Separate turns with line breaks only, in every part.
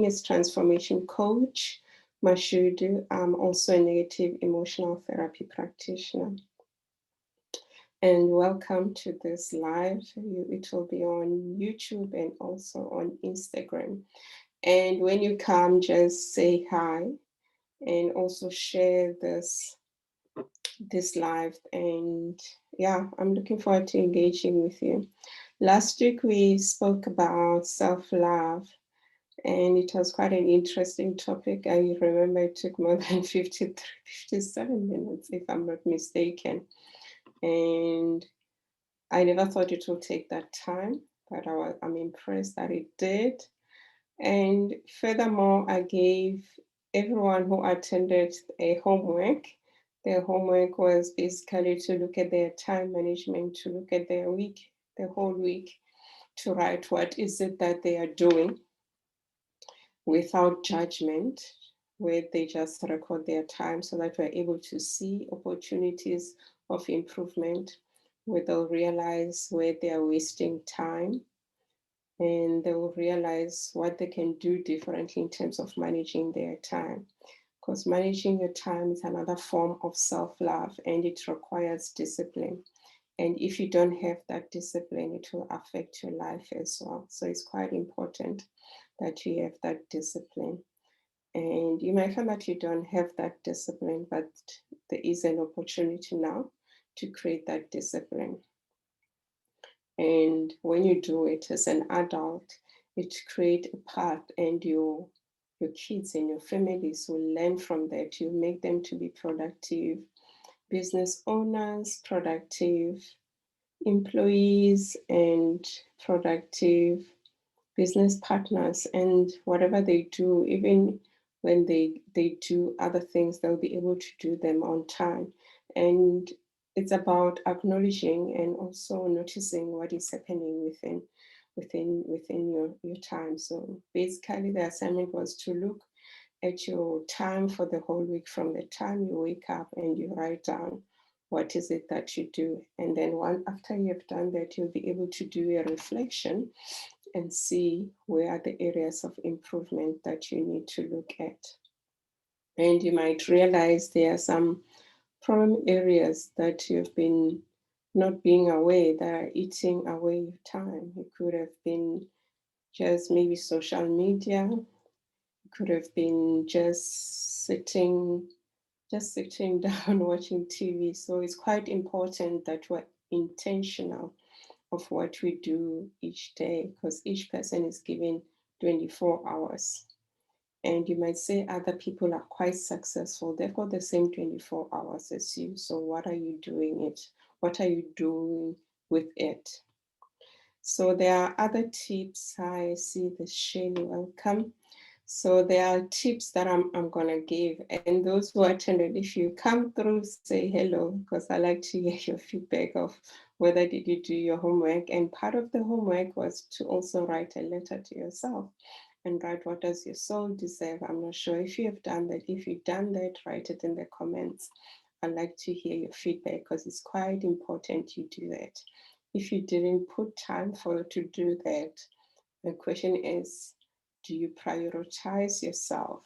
is Transformation Coach Mashudu. I'm also a negative emotional therapy practitioner. And welcome to this live. It will be on YouTube and also on Instagram. And when you come, just say hi and also share this live. And yeah, I'm looking forward to engaging with you. Last week we spoke about self-love, and it was quite an interesting topic. I remember it took more than 57 minutes, if I'm not mistaken. And I never thought it would take that time, but I'm impressed that it did. And furthermore, I gave everyone who attended a homework. Their homework was basically to look at their time management, to look at their week, the whole week, to write what is it that they are doing without judgment, where they just record their time so that we're able to see opportunities of improvement, where they'll realize where they are wasting time, and they will realize what they can do differently in terms of managing their time. Because managing your time is another form of self-love, and it requires discipline. And if you don't have that discipline, it will affect your life as well. So it's quite important that you have that discipline. And you might find that you don't have that discipline, but there is an opportunity now to create that discipline. And when you do it as an adult, it creates a path, and your kids and your families will learn from that. You make them to be productive business owners, productive employees, and productive business partners. And whatever they do, even when they do other things, they'll be able to do them on time. And it's about acknowledging and also noticing what is happening within your time. So basically the assignment was to look at your time for the whole week, from the time you wake up and you write down what is it that you do. And then after you've done that, you'll be able to do a reflection and see where are the areas of improvement that you need to look at. And you might realize there are some problem areas that you've been not being aware that are eating away your time. It could have been just maybe social media. It could have been just sitting down watching TV. So it's quite important that we're intentional of what we do each day, because each person is given 24 hours. And you might say other people are quite successful. They've got the same 24 hours as you. So what are you doing it? What are you doing with it? So there are other tips. I see the Shane, welcome. So there are tips that I'm gonna give, and those who attended, if you come through, say hello, because I like to get your feedback of whether did you do your homework. And part of the homework was to also write a letter to yourself and write, what does your soul deserve? I'm not sure if you have done that. If you've done that, write it in the comments. I'd like to hear your feedback, because it's quite important you do that. If you didn't put time to do that, the question is, do you prioritize yourself?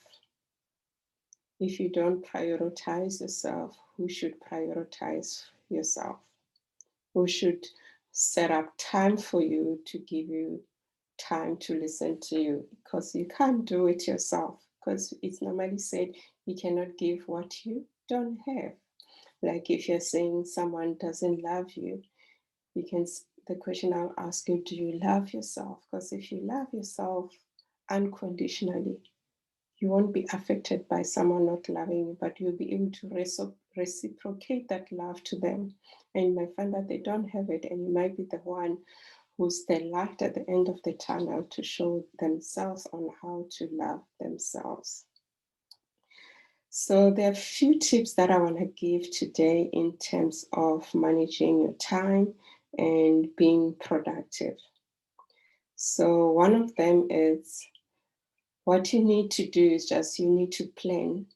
If you don't prioritize yourself, who should prioritize yourself? Who should set up time for you to give you time to listen to you? Because you can't do it yourself, because it's normally said you cannot give what you don't have. Like if you're saying someone doesn't love you, the question I'll ask you, do you love yourself? Because if you love yourself unconditionally, you won't be affected by someone not loving you, but you'll be able to reciprocate that love to them. And you might find that they don't have it, and you might be the one who's the light at the end of the tunnel to show themselves on how to love themselves. So there are a few tips that I want to give today in terms of managing your time and being productive. So one of them is, what you need to do is just you need to plan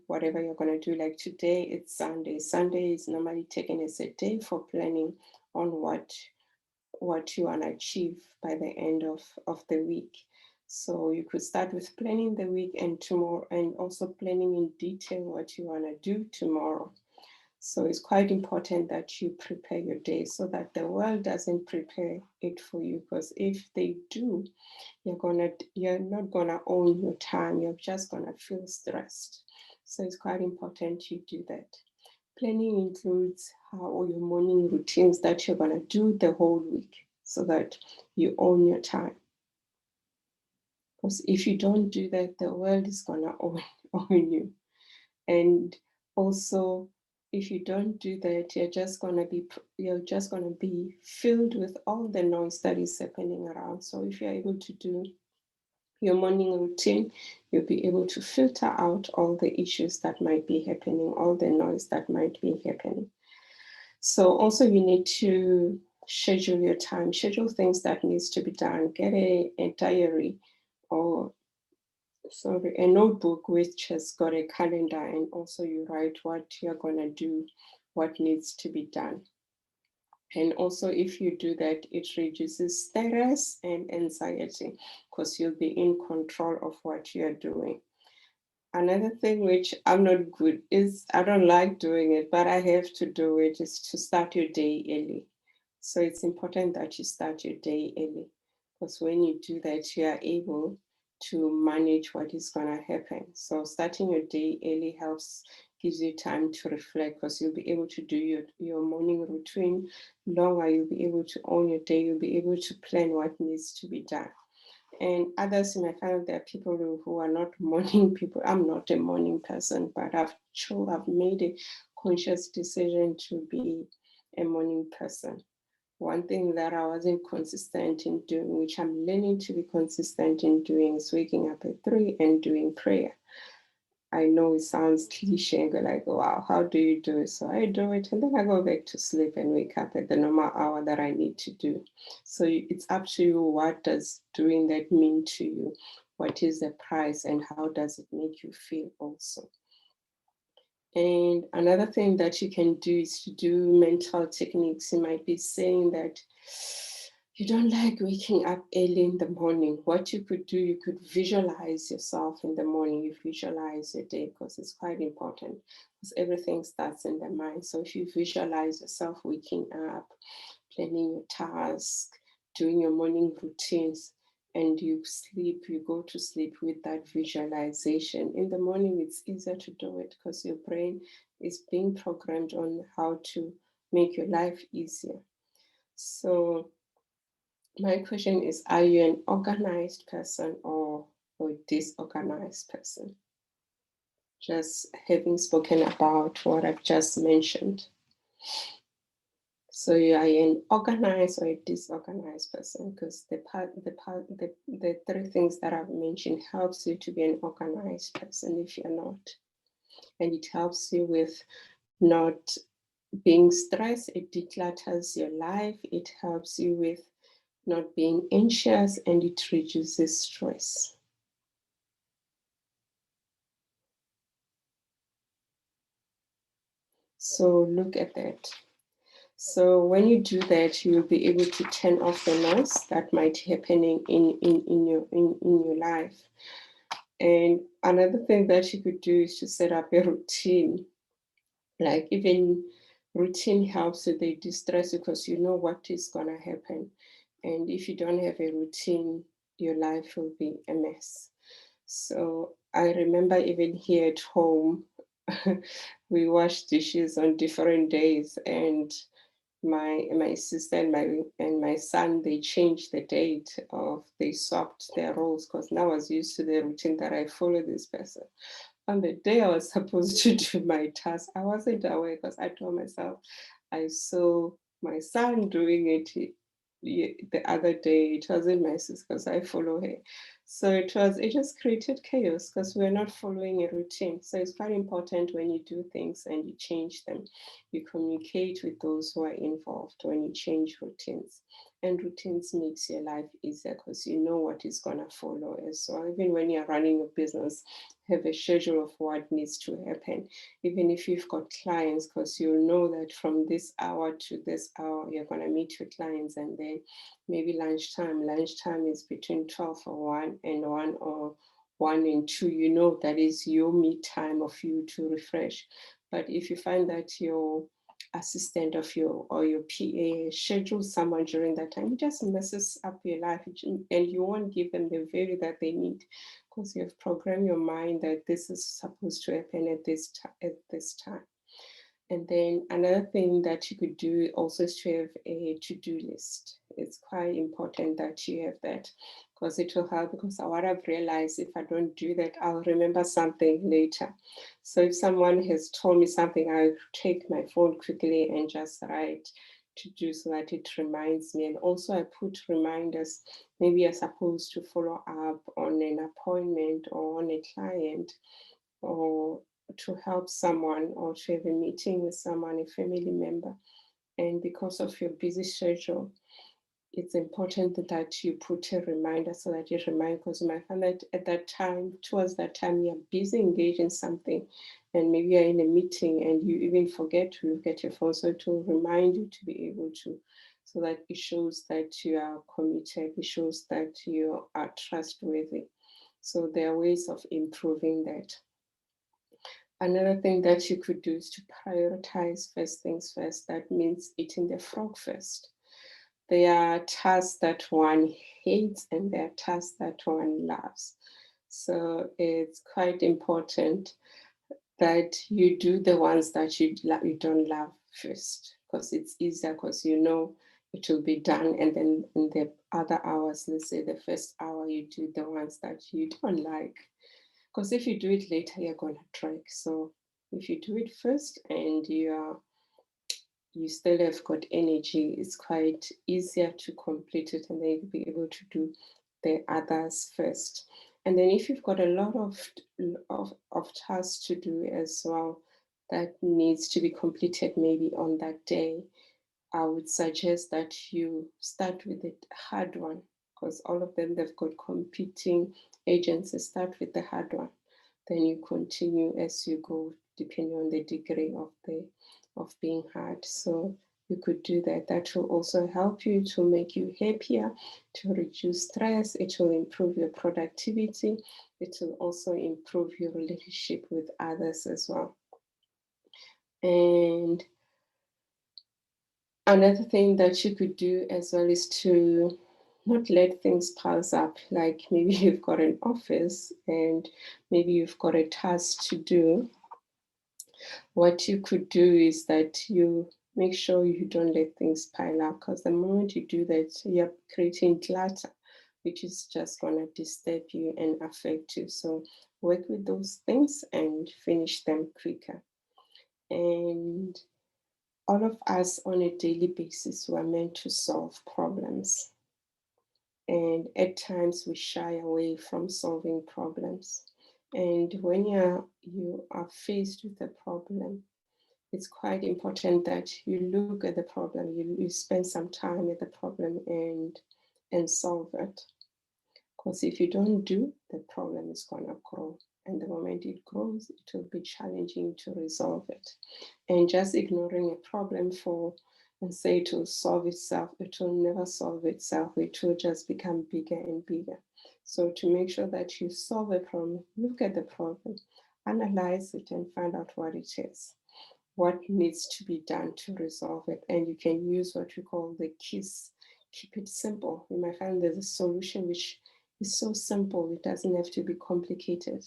whatever you're going to do. Like today, it's Sunday. Sunday is normally taken as a day for planning on what you want to achieve by the end of the week. So you could start with planning the week and tomorrow, and also planning in detail what you want to do tomorrow. So it's quite important that you prepare your day so that the world doesn't prepare it for you. Because if they do, you're not gonna own your time. You're just gonna feel stressed. So it's quite important you do that. Planning includes how your morning routines that you're gonna do the whole week so that you own your time. Because if you don't do that, the world is gonna own you. And also, if you don't do that, you're just gonna be filled with all the noise that is happening around. So if you're able to do your morning routine, you'll be able to filter out all the issues that might be happening, all the noise that might be happening. So also you need to schedule your time, schedule things that needs to be done, get a diary or a notebook which has got a calendar, and also you write what you're gonna do, what needs to be done. And also if you do that, it reduces stress and anxiety because you'll be in control of what you're doing. Another thing which I'm not good is I don't like doing it, but I have to do it, is to start your day early. So it's important that you start your day early, because when you do that, you are able to manage what is going to happen. So starting your day early gives you time to reflect, because you'll be able to do your morning routine longer. You'll be able to own your day. You'll be able to plan what needs to be done. And others in my family, there are people who are not morning people. I'm not a morning person, but I've made a conscious decision to be a morning person. One thing that I wasn't consistent in doing, which I'm learning to be consistent in doing, is waking up at 3 and doing prayer. I know it sounds cliche and go like, wow, how do you do it? So I do it and then I go back to sleep and wake up at the normal hour that I need to do. So it's up to you. What does doing that mean to you? What is the price and how does it make you feel also? And another thing that you can do is to do mental techniques. You might be saying that you don't like waking up early in the morning. What you could do, you could visualize yourself in the morning. You visualize your day, because it's quite important, because everything starts in the mind. So if you visualize yourself waking up, planning your task, doing your morning routines, and you go to sleep with that visualization. In the morning, it's easier to do it because your brain is being programmed on how to make your life easier. So my question is, are you an organized person or a disorganized person? Just having spoken about what I've just mentioned. So you are an organized or a disorganized person, because the three things that I've mentioned helps you to be an organized person if you're not. And it helps you with not being stressed. It declutters your life. It helps you with not being anxious, and it reduces stress. So look at that. So when you do that, you'll be able to turn off the noise that might be happening in your life. And another thing that you could do is to set up a routine. Like even routine helps with the distress, because you know what is gonna happen. And if you don't have a routine, your life will be a mess. So I remember even here at home, we wash dishes on different days, and my sister and my son, they changed the date they swapped their roles, because now I was used to the routine that I follow this person. On the day I was supposed to do my task, I wasn't aware, because I told myself I saw my son doing it the other day. It wasn't my sister, because I follow her. So it just created chaos, because we're not following a routine. So it's very important when you do things and you change them, you communicate with those who are involved when you change routines. And routines makes your life easier, because you know what is going to follow as well. Even when you're running a business, have a schedule of what needs to happen, even if you've got clients, because you'll know that from this hour to this hour, you're going to meet your clients, and then maybe lunchtime. Lunchtime is between 12 or 1 and 1 or 1 and 2. You know that is your me time of you to refresh. But if you find that your assistant of your or your PA schedule someone during that time, it just messes up your life, and you won't give them the value that they need, because you have programmed your mind that this is supposed to happen at this time. And then another thing that you could do also is to have a to-do list. It's quite important that you have that, because it will help. Because what I've realized, if I don't do that, I'll remember something later. So if someone has told me something, I'll take my phone quickly and just write to do, so that it reminds me. And also I put reminders. Maybe you're supposed to follow up on an appointment or on a client, or to help someone, or to have a meeting with someone, a family member. And because of your busy schedule, it's important that you put a reminder, so that you remind, because you might find that at that time, towards that time, you're busy engaged in something, and maybe you're in a meeting and you even forget to look at your phone. So it will remind you to be able to, so that it shows that you are committed, it shows that you are trustworthy. So there are ways of improving that. Another thing that you could do is to prioritize first things first. That means eating the frog first. There are tasks that one hates and there are tasks that one loves. So it's quite important that you do the ones that you don't love first, because it's easier, because you know it will be done. And then in the other hours, let's say the first hour, you do the ones that you don't like. Because if you do it later, you're going to drag. So if you do it first and you still have got energy, it's quite easier to complete it, and then you'll be able to do the others first. And then if you've got a lot of tasks to do as well that needs to be completed maybe on that day, I would suggest that you start with the hard one, because all of them, they've got competing agencies. Start with the hard one, then you continue as you go, depending on the degree of being hard. So you could do that. That will also help you to make you happier, to reduce stress. It will improve your productivity. It will also improve your relationship with others as well. And another thing that you could do as well is to not let things pile up. Like maybe you've got an office and maybe you've got a task to do. What you could do is that you make sure you don't let things pile up, because the moment you do that, you're creating clutter, which is just going to disturb you and affect you. So work with those things and finish them quicker. And all of us on a daily basis were meant to solve problems. And at times we shy away from solving problems. And when you are faced with a problem, it's quite important that you look at the problem, you spend some time with the problem and solve it. Because if you don't do, the problem is going to grow. And the moment it grows, it will be challenging to resolve it. And just ignoring a problem and say it will solve itself, it will never solve itself. It will just become bigger and bigger. So to make sure that you solve a problem, look at the problem, analyze it, and find out what it is, what needs to be done to resolve it. And you can use what we call the KISS. Keep it simple. You might find there's a solution which is so simple, it doesn't have to be complicated.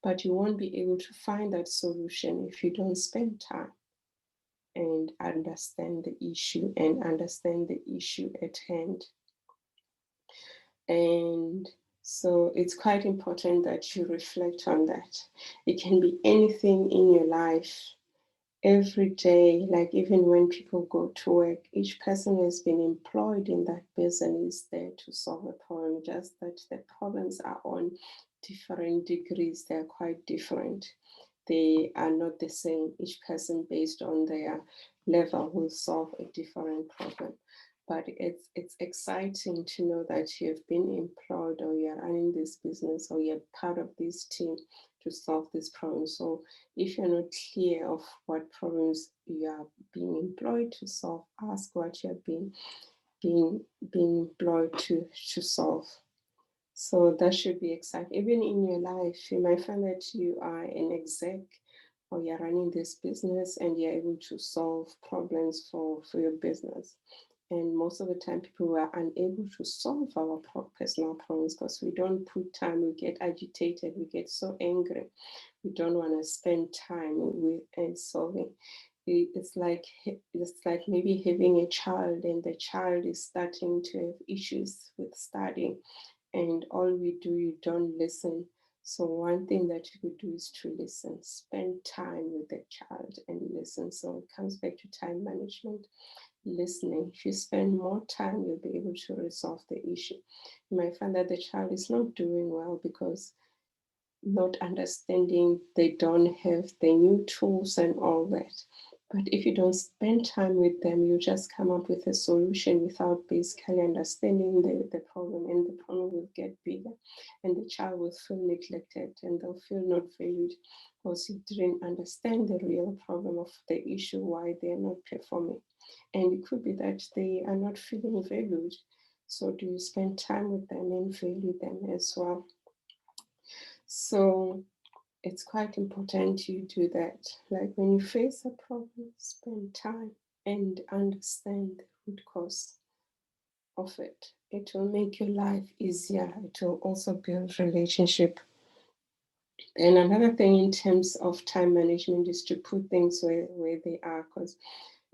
But you won't be able to find that solution if you don't spend time and understand the issue at hand. And so it's quite important that you reflect on that. It can be anything in your life. Every day, like even when people go to work, each person who has been employed in that business is there to solve a problem, just that the problems are on different degrees. They're quite different. They are not the same. Each person, based on their level, will solve a different problem. But it's exciting to know that you've been employed, or you're running this business, or you're part of this team to solve this problem. So if you're not clear of what problems you are being employed to solve, ask what you're being employed to solve. So that should be exciting. Even in your life, you might find that you are an exec or you're running this business and you're able to solve problems for your business. And most of the time, people are unable to solve our personal problems because we don't put time, we get agitated, we get so angry. We don't want to spend time with and solving. It's like maybe having a child and the child is starting to have issues with studying, and all we do, you don't listen. So one thing that you could do is to listen, spend time with the child and listen. So it comes back to time management, listening. If you spend more time, you'll be able to resolve the issue. You might find that the child is not doing well because not understanding, they don't have the new tools and all that. But if you don't spend time with them, you just come up with a solution without basically understanding the problem, and the problem will get bigger, and the child will feel neglected and they'll feel not valued because you didn't understand the real problem of the issue, why they're not performing. And it could be that they are not feeling valued. So do you spend time with them and value them as well? So it's quite important you do that. Like when you face a problem, spend time and understand the root cause of it. It will make your life easier. It will also build relationship. And another thing in terms of time management is to put things where they are, because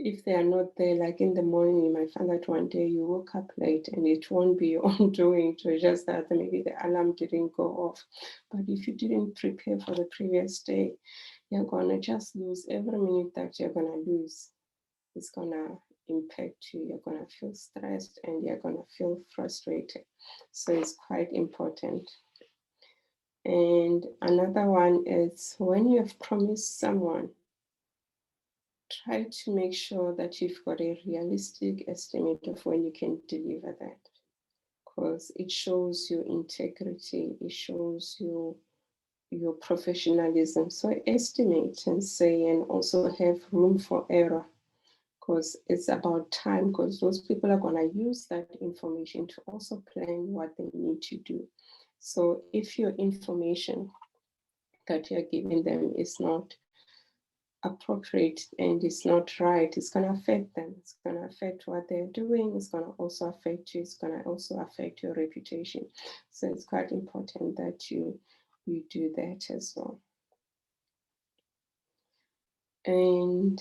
if they are not there, like in the morning, you might find that one day you woke up late and it won't be your own doing. So just that maybe the alarm didn't go off. But if you didn't prepare for the previous day, you're gonna just lose every minute that you're gonna lose. It's gonna impact you. You're gonna feel stressed and you're gonna feel frustrated. So it's quite important. And another one is when you have promised someone, try to make sure that you've got a realistic estimate of when you can deliver that, because it shows your integrity, it shows your professionalism. So estimate and say, and also have room for error, because it's about time, because those people are going to use that information to also plan what they need to do. So if your information that you're giving them is not appropriate and it's not right, it's going to affect them. It's going to affect what they're doing. It's going to also affect you. It's going to also affect your reputation. So it's quite important that you do that as well. And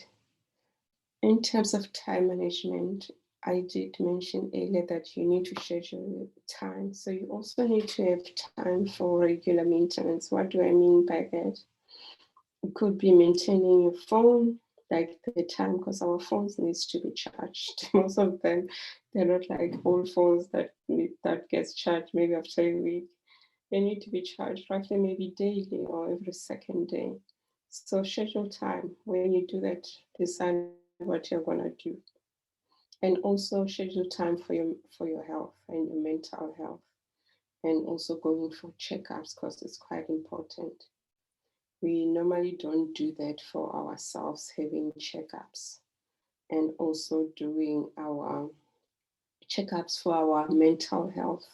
in terms of time management, I did mention earlier that you need to schedule time. So you also need to have time for regular maintenance. What do I mean by that? It could be maintaining your phone, like the time, because our phones needs to be charged. Most of them, they're not like old phones that gets charged maybe after a week. They need to be charged roughly maybe daily or every second day. So schedule time. When you do that, decide what you're gonna do. And also schedule time for your health and your mental health. And also going for checkups, because it's quite important. We normally don't do that for ourselves, having checkups and also doing our checkups for our mental health.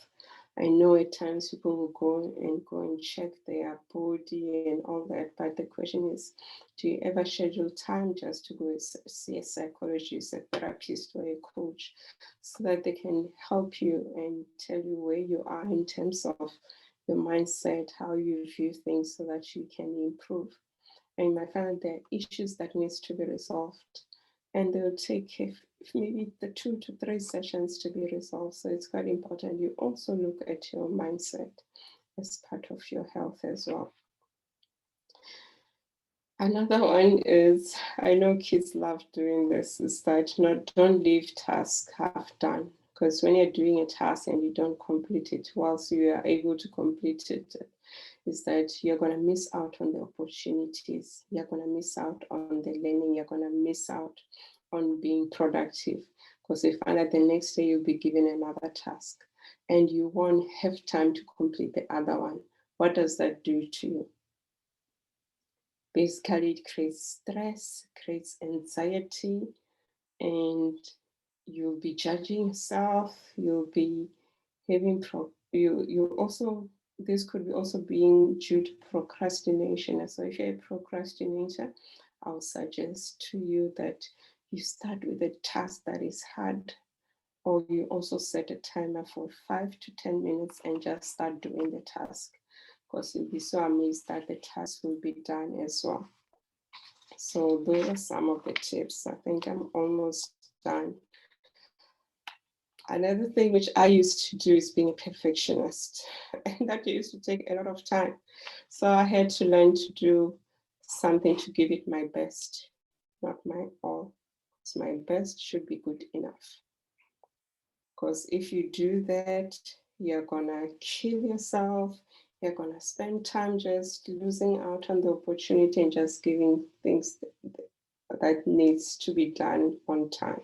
I know at times people will go and check their body and all that, but the question is, do you ever schedule time just to go see a psychologist, a therapist, or a coach, so that they can help you and tell you where you are in terms of your mindset, how you view things, so that you can improve? And you might find there are issues that needs to be resolved, and they'll take maybe the 2 to 3 sessions to be resolved. So it's quite important you also look at your mindset as part of your health as well. Another one is, I know kids love doing this, is that don't leave tasks half done, because when you're doing a task and you don't complete it whilst you are able to complete it, is that you're going to miss out on the opportunities. You're going to miss out on the learning. You're going to miss out on being productive, because you find that the next day you'll be given another task and you won't have time to complete the other one. What does that do to you? Basically, it creates stress, creates anxiety, and you'll be judging yourself. You'll be having you also, this could be also being due to procrastination. So if you're a procrastinator, I'll suggest to you that you start with a task that is hard, or you also set a timer for 5 to 10 minutes and just start doing the task, because you'll be so amazed that the task will be done as well. So those are some of the tips. I think I'm almost done. Another thing which I used to do is being a perfectionist, and that used to take a lot of time. So I had to learn to do something to give it my best, not my all. Because my best should be good enough. Because if you do that, you're gonna kill yourself. You're gonna spend time just losing out on the opportunity and just giving things that needs to be done on time.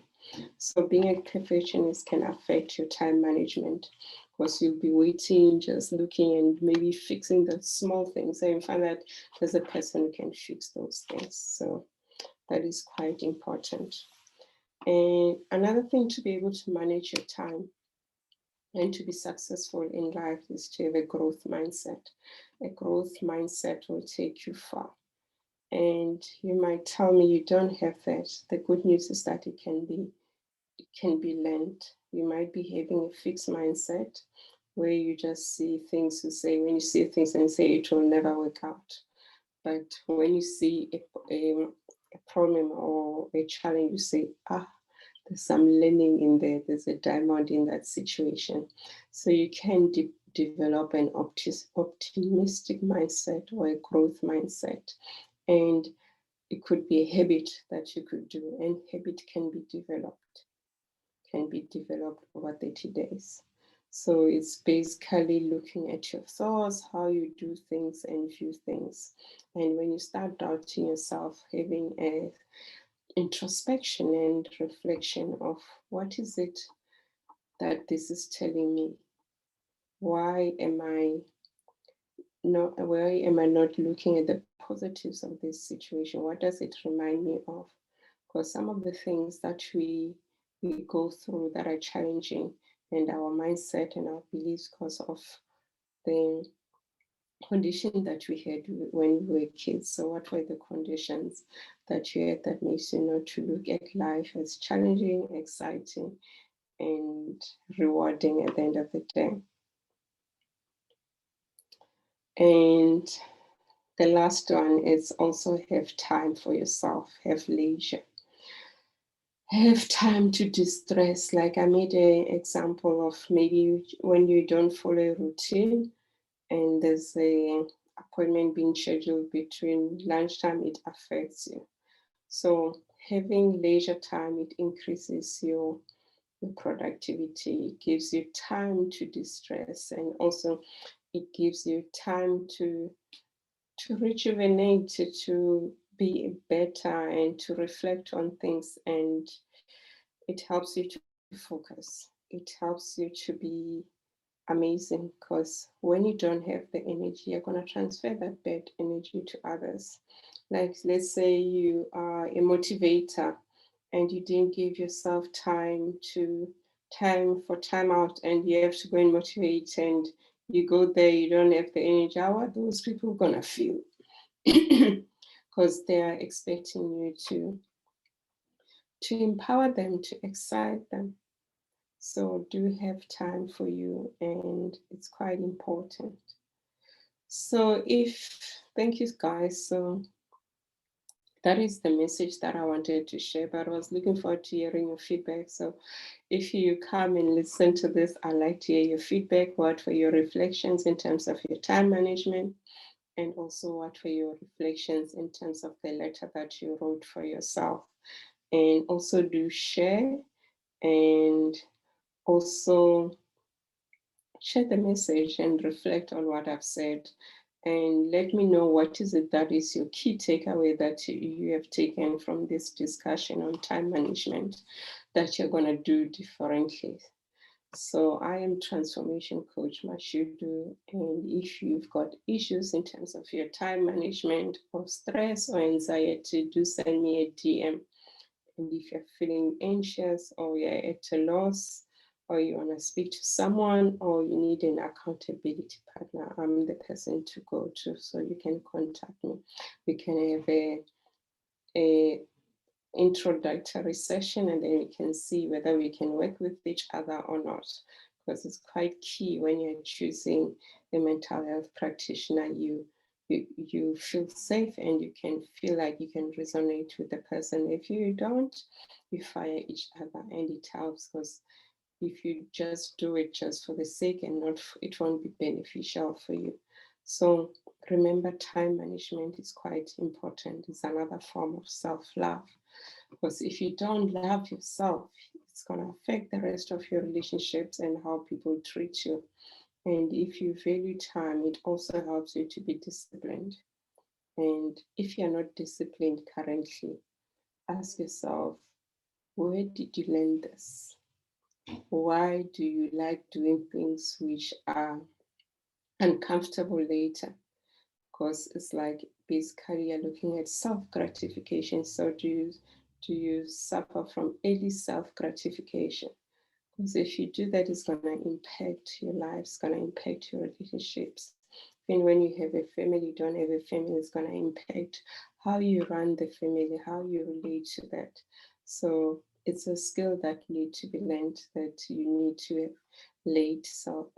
So being a perfectionist can affect your time management, because you'll be waiting, just looking and maybe fixing the small things. And you find that there's a person who can fix those things. So that is quite important. And another thing to be able to manage your time and to be successful in life is to have a growth mindset. A growth mindset will take you far. And you might tell me you don't have that. The good news is that it can be learned. You might be having a fixed mindset where you just see things, you say, when you see things and say it will never work out. But when you see a problem or a challenge, you say, there's some learning in there. There's a diamond in that situation. So you can develop an optimistic mindset or a growth mindset. And it could be a habit that you could do, and habit can be developed over 30 days. So it's basically looking at your thoughts, how you do things and view things. And when you start doubting yourself, having a introspection and reflection of what is it that this is telling me? Why am I not looking at the positives of this situation? What does it remind me of? Because some of the things that we go through that are challenging, and our mindset and our beliefs because of the condition that we had when we were kids. So what were the conditions that you had that makes you not to look at life as challenging, exciting, and rewarding at the end of the day? And the last one is also have time for yourself, have leisure. Have time to distress. Like I made an example of maybe when you don't follow a routine and there's a appointment being scheduled between lunchtime, it affects you. So having leisure time, it increases your productivity. It gives you time to distress, and also it gives you time to rejuvenate, to be better and to reflect on things, and it helps you to focus. It helps you to be amazing, because when you don't have the energy, you're going to transfer that bad energy to others. Like, let's say you are a motivator and you didn't give yourself time for time out, and you have to go and motivate, and you go there, you don't have the energy. How are those people going to feel? Because they are expecting you to empower them, to excite them. So do have time for you, and it's quite important. So thank you guys. So that is the message that I wanted to share, but I was looking forward to hearing your feedback. So if you come and listen to this, I'd like to hear your feedback. What were your reflections in terms of your time management? And also what were your reflections in terms of the letter that you wrote for yourself? And also do share, and also share the message and reflect on what I've said, and let me know what is it that is your key takeaway that you have taken from this discussion on time management that you're going to do differently. So I am transformation coach Mashudu, and if you've got issues in terms of your time management or stress or anxiety, do send me a DM. And if you're feeling anxious or you're at a loss or you want to speak to someone or you need an accountability partner, I'm the person to go to. So you can contact me. We can have a introductory session, and then we can see whether we can work with each other or not, because it's quite key when you're choosing a mental health practitioner. You feel safe and you can feel like you can resonate with the person. If you don't, you fire each other, and it helps, because if you just do it just for the sake and not, it won't be beneficial for you. So remember, time management is quite important. It's another form of self-love, because if you don't love yourself, it's going to affect the rest of your relationships and how people treat you. And if you value time, it also helps you to be disciplined. And if you're not disciplined currently, ask yourself, where did you learn this? Why do you like doing things which are uncomfortable later? Because it's like basically you're looking at self-gratification. So do you suffer from early self-gratification? Because if you do that, it's going to impact your life, it's going to impact your relationships. Even when you have a family, you don't have a family, it's going to impact how you run the family, how you relate to that. So it's a skill that need to be learned, that you need to have late self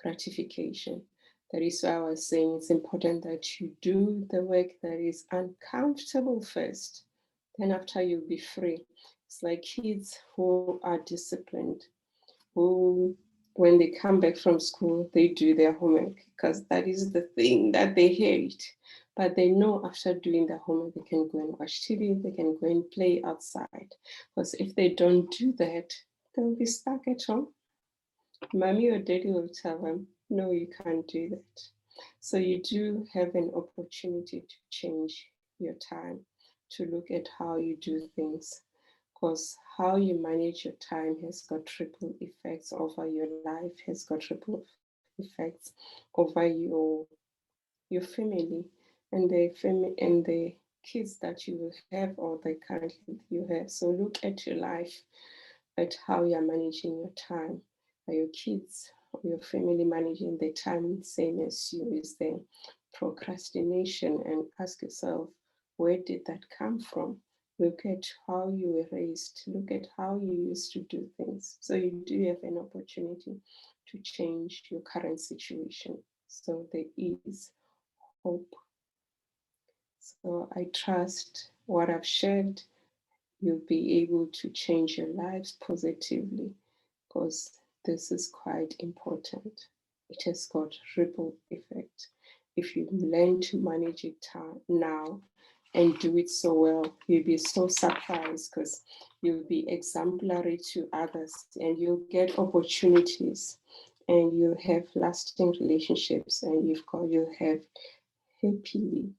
gratification. That is why I was saying it's important that you do the work that is uncomfortable first. Then after you'll be free. It's like kids who are disciplined, who, when they come back from school, they do their homework, because that is the thing that they hate. But they know after doing the homework, they can go and watch TV, they can go and play outside. Because if they don't do that, they'll be stuck at home. Mommy or daddy will tell them, no, you can't do that. So you do have an opportunity to change your time, to look at how you do things, because how you manage your time has got triple effects over your life, has got triple effects over your family and the kids that you will have or the currently you have. So look at your life, at how you're managing your time. Are your kids or your family managing the time the same as you? Is there procrastination? And ask yourself, where did that come from? Look at how you were raised. Look at how you used to do things. So you do have an opportunity to change your current situation. So there is hope. So I trust what I've shared, you'll be able to change your lives positively, because this is quite important. It has got ripple effect. If you learn to manage it now and do it so well, you'll be so surprised, because you'll be exemplary to others and you'll get opportunities and you'll have lasting relationships, and you'll have happily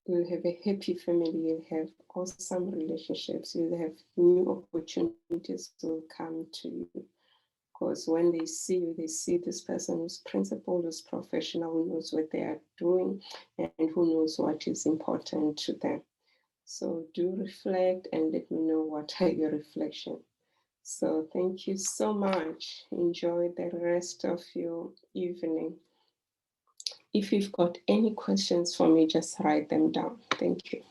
you'll have a happy family, you'll have awesome relationships, you'll have new opportunities will come to you. Because when they see you, they see this person who's principled, who's professional, who knows what they are doing, and who knows what is important to them. So do reflect and let me know what are your reflections. So thank you so much. Enjoy the rest of your evening. If you've got any questions for me, just write them down. Thank you.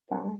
Bye.